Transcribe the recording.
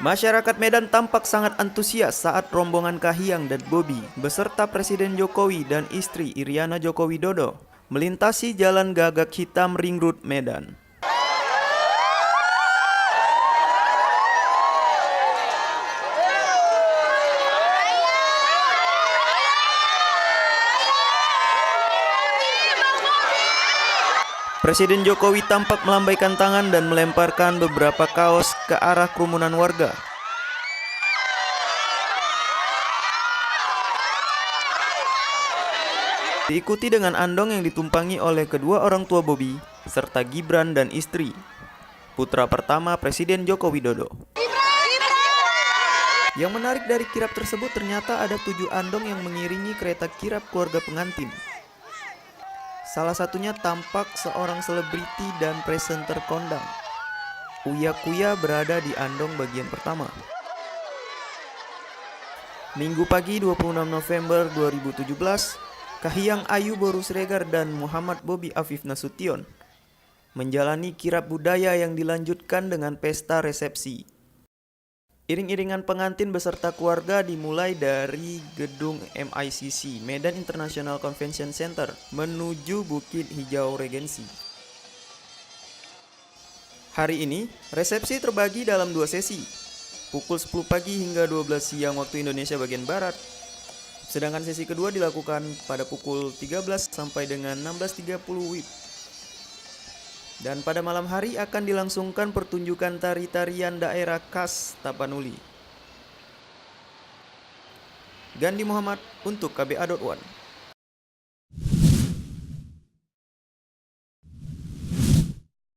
Masyarakat Medan tampak sangat antusias saat rombongan Kahiyang dan Bobi beserta Presiden Jokowi dan istri Iriana Joko Widodo melintasi Jalan Gagak Hitam Ring Road Medan. Presiden Jokowi tampak melambaikan tangan dan melemparkan beberapa kaos ke arah kerumunan warga. Diikuti dengan andong yang ditumpangi oleh kedua orang tua Bobi, serta Gibran dan istri, putra pertama Presiden Joko Widodo. Yang menarik dari kirap tersebut ternyata ada 7 andong yang mengiringi kereta kirap keluarga pengantin. Salah satunya tampak seorang selebriti dan presenter kondang. Uya Kuya berada di andong bagian pertama. Minggu pagi 26 November 2017, Kahiyang Ayu Boru Siregar dan Muhammad Bobi Afif Nasution menjalani kirap budaya yang dilanjutkan dengan pesta resepsi. Iring-iringan pengantin beserta keluarga dimulai dari gedung MICC Medan International Convention Center menuju Bukit Hijau Regensi. Hari ini, resepsi terbagi dalam 2 sesi, pukul 10 pagi hingga 12 siang waktu Indonesia bagian Barat. Sedangkan sesi kedua dilakukan pada pukul 13 sampai dengan 16.30 WIB. Dan pada malam hari akan dilangsungkan pertunjukan tari-tarian daerah khas Tapanuli. Gandhi Muhammad untuk KBA.One.